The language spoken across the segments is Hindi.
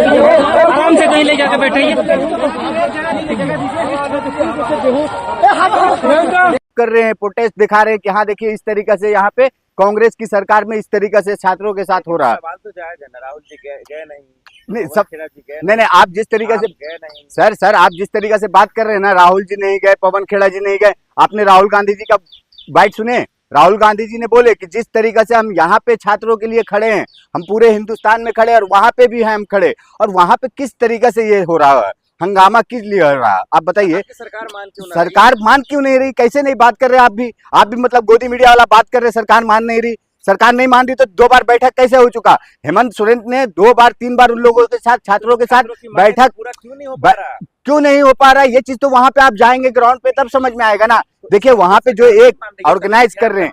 आराम से कहीं ले जाकर बैठे कर रहे हैं, प्रोटेस्ट दिखा रहे हैं कि हाँ देखिए इस तरीके से यहाँ पे कांग्रेस की सरकार में इस तरीके से छात्रों के साथ हो रहा है। सवाल तो जायज है ना, राहुल जी गए नहीं पवन सब खेड़ा जी गए नहीं आप जिस तरीके से गए नहीं। सर आप जिस तरीके से बात कर रहे हैं ना, राहुल जी नहीं गए, पवन खेड़ा जी नहीं गए। आपने राहुल गांधी जी का बाइट सुने? राहुल गांधी जी ने बोले कि जिस तरीके से हम यहाँ पे छात्रों के लिए खड़े हैं, हम पूरे हिंदुस्तान में खड़े और वहां पे भी हैं हम खड़े, और वहां पे किस तरीके से ये हो रहा है, हंगामा किस लिए हो रहा है आप बताइए। सरकार मान क्यों नहीं रही? कैसे नहीं बात कर रहे आप भी मतलब गोदी मीडिया वाला बात कर रहे, सरकार मान नहीं रही। सरकार नहीं मान रही तो 2 बार बैठक कैसे हो चुका? हेमंत सोरेन ने 2 बार 3 बार उन लोगों के साथ, छात्रों के साथ बैठक क्यों नहीं हो पा रहा है? ये चीज तो वहां पे आप जाएंगे ग्राउंड पे तब समझ में आएगा ना। देखिए वहां पे जो एक ऑर्गेनाइज कर रहे हैं,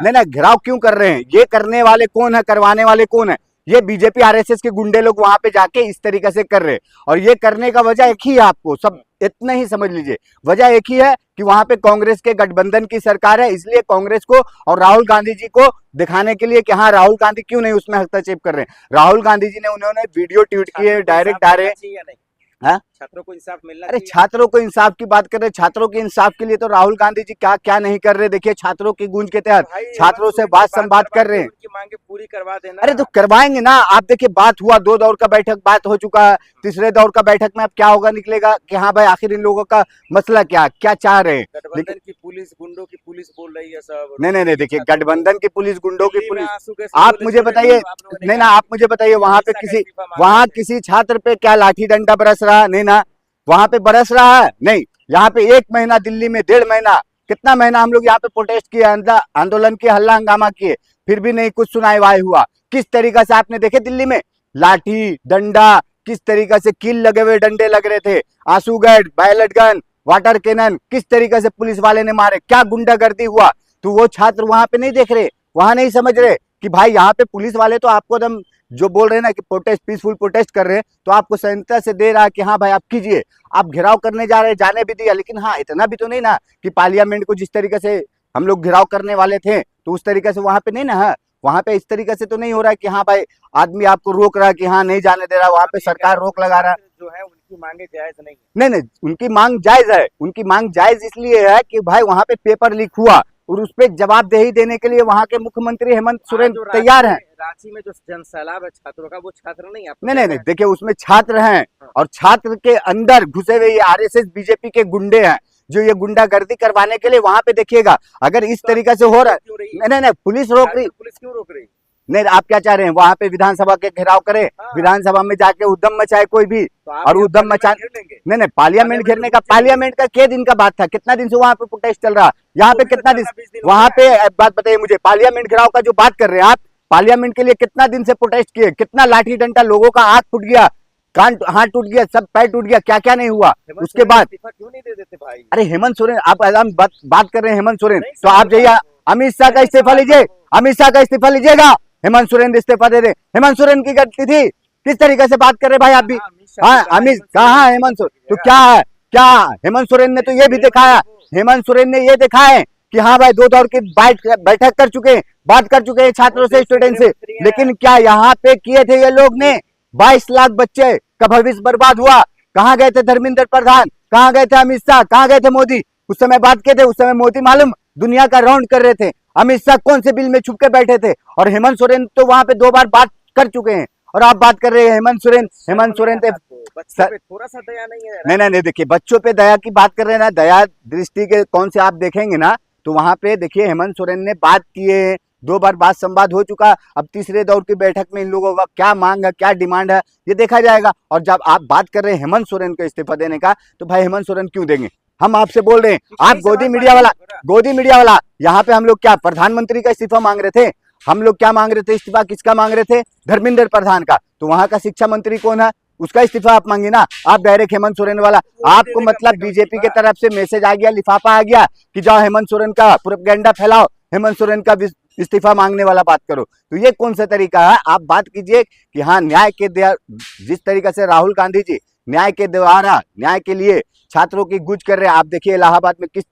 नहीं घेराव क्यों कर रहे हैं, ये करने वाले कौन है, करवाने वाले कौन है? ये बीजेपी आरएसएस के गुंडे लोग वहां पे जाके इस तरीके से कर रहे हैं। और ये करने का वजह एक ही है, आपको सब इतना ही समझ लीजिए, वजह एक ही है कि वहां पे कांग्रेस के गठबंधन की सरकार है, इसलिए कांग्रेस को और राहुल गांधी जी को दिखाने के लिए कि हाँ राहुल गांधी क्यों नहीं उसमें हस्तक्षेप कर रहे हैं। राहुल गांधी जी ने उन्होंने वीडियो ट्वीट किए, डायरेक्ट डाले। छात्रों को इंसाफ मिलना, अरे छात्रों को इंसाफ की बात कर रहे हैं, छात्रों के इंसाफ के लिए तो राहुल गांधी जी क्या क्या नहीं कर रहे। देखिए छात्रों की गूंज के तहत छात्रों से बात संवाद कर रहे हैं, उनकी मांगे पूरी करवा देना। अरे तो करवाएंगे ना। आप देखिए बात हुआ, 2 दौर का बैठक बात हो चुका है, तीसरे दौर का बैठक में अब क्या होगा, निकलेगा कि हाँ भाई आखिर इन लोगों का मसला क्या चाह रहे हैं। गठबंधन की पुलिस, गुंडों की पुलिस बोल रही है सब। नहीं देखिए गठबंधन की पुलिस, गुंडों की पुलिस, आप मुझे बताइए, नहीं ना आप मुझे बताइए वहां पे किसी छात्र पे क्या लाठी डंडा बरस रहा? नहीं ना, वहां पे बरस रहा है नहीं। यहाँ पे 1 महीना, दिल्ली में 1.5 महीना, कितना महीना हम लोग यहाँ पे प्रोटेस्ट किए, आंदोलन किए, हल्ला हंगामा किए, फिर भी नहीं कुछ सुनाई वाई हुआ। किस तरीके से आपने देखे दिल्ली में लाठी डंडा, किस तरीके से कील लगे हुए डंडे लग रहे थे, आंसू gas, pellet gun, water cannon, किस तरीके से पुलिस वाले ने मारे, क्या गुंडागर्दी हुआ। तो वो छात्र वहां पे नहीं देख रहे, वहां नहीं समझ रहे कि भाई यहाँ पे पुलिस वाले तो आपको एकदम जो बोल रहे हैं ना कि प्रोटेस्ट, पीसफुल प्रोटेस्ट कर रहे हैं, तो आपको संहिता से दे रहा है कि हाँ भाई आप कीजिए। आप घेराव करने जा रहे हैं, जाने भी दिया, लेकिन हाँ इतना भी तो नहीं ना कि पार्लियामेंट को जिस तरीके से हम लोग घेराव करने वाले थे तो उस तरीके से वहां पे नहीं ना है। वहां पे इस तरीके से तो नहीं हो रहा है कि हाँ भाई आदमी आपको रोक रहा है कि हाँ नहीं जाने दे रहा, वहां पे सरकार रोक लगा रहा है। जो है उनकी मांगे जायज नहीं उनकी मांग जायज है। उनकी मांग जायज इसलिए है कि भाई वहां पे पेपर लीक हुआ और उस पर जवाबदेही देने के लिए वहां के मुख्यमंत्री हेमंत सोरेन तैयार हैं। रांची में जो जनसैलाब है छात्रों का, वो छात्र नहीं देखिए उसमें छात्र हैं और छात्र के अंदर घुसे हुए ये आरएसएस बीजेपी के गुंडे हैं जो ये गुंडागर्दी करवाने के लिए वहां पे देखिएगा अगर इस तरीके से हो रहा है। नहीं पुलिस रोक रही, पुलिस क्यों रोक रही? नहीं आप क्या चाह रहे हैं, वहां पे विधानसभा के घेराव करे, विधानसभा में जाके उद्यम मचाए कोई भी, और उद्यम मचा नहीं पार्लियामेंट घेरने का, पार्लियामेंट का क्या दिन का बात था, कितना दिन से वहां पे प्रोटेस्ट चल रहा, यहाँ पे कितना दिन वहां पे, बात बताइए मुझे, पार्लियामेंट घेराव का जो बात कर रहे हैं आप, पार्लियामेंट के लिए कितना दिन से प्रोटेस्ट किए, कितना लाठी डंडा, लोगों का आंख फूट गया, कान हाथ टूट गया, सब पैर टूट गया, क्या क्या नहीं हुआ। उसके बाद क्यों नहीं दे देते भाई? अरे हेमंत सोरेन, आप बात कर रहे हैं हेमंत सोरेन, तो आप जाइए अमित शाह का इस्तीफा लीजिए, अमित शाह का इस्तीफा लीजिएगा। हेमंत सोरेन इस्तीफा दे रहे, हेमंत सोरेन की गलती थी, किस तरीके से बात कर रहे भाई आप भी। हाँ अमित कहाँ हेमंत सोरेन, तो क्या है, क्या हेमंत सोरेन ने तो ये भी दिखाया, हेमंत सोरेन ने ये दिखाया कि हाँ भाई 2 दौर की बैठक कर चुके हैं, बात कर चुके हैं छात्रों से, स्टूडेंट से, लेकिन क्या यहाँ पे किए थे ये लोग ने? 22 लाख बच्चे का भविष्य बर्बाद हुआ। कहाँ गए थे धर्मेंद्र प्रधान, कहाँ गए थे अमित शाह, कहाँ गए थे मोदी? उस समय बात किए थे, उस समय मोदी मालूम दुनिया का राउंड कर रहे थे, अमित शाह कौन से बिल में छुप के बैठे थे, और हेमंत सोरेन तो वहां पे 2 बार बात कर चुके हैं, और आप बात कर रहे हैं हेमंत सोरेन थोड़ा सा दया नहीं है? नहीं देखिए बच्चों पे दया की बात कर रहे हैं ना, दया दृष्टि के कौन से आप देखेंगे ना, तो वहां पे देखिए हेमंत सोरेन ने बात किए, 2 बार बात संवाद हो चुका। अब तीसरे दौर की बैठक में इन लोगों का क्या मांग है, क्या डिमांड है, ये देखा जाएगा। और जब आप बात कर रहे हैं हेमंत सोरेन को इस्तीफा देने का, तो भाई हेमंत सोरेन क्यों देंगे? हम आपसे बोल रहे हैं, आप गोदी मीडिया वाला यहाँ पे हम लोग क्या प्रधानमंत्री का इस्तीफा मांग रहे थे? हम लोग क्या मांग रहे थे, इस्तीफा किसका मांग रहे थे? धर्मेंद्र प्रधान का। तो वहां का शिक्षा मंत्री कौन है, उसका इस्तीफा आप मांगे ना, आप डायरेक्ट हेमंत सोरेन वाला। आपको मतलब बीजेपी के तरफ से मैसेज आ गया, लिफाफा आ गया कि जाओ हेमंत सोरेन का प्रोपेगेंडा फैलाओ, हेमंत सोरेन का इस्तीफा मांगने वाला बात करो। तो ये कौन सा तरीका है? आप बात कीजिए कि हाँ न्याय के जिस तरीके से राहुल गांधी जी न्याय के द्वारा, न्याय के लिए छात्रों की गूंज कर रहे हैं, आप देखिए इलाहाबाद में किस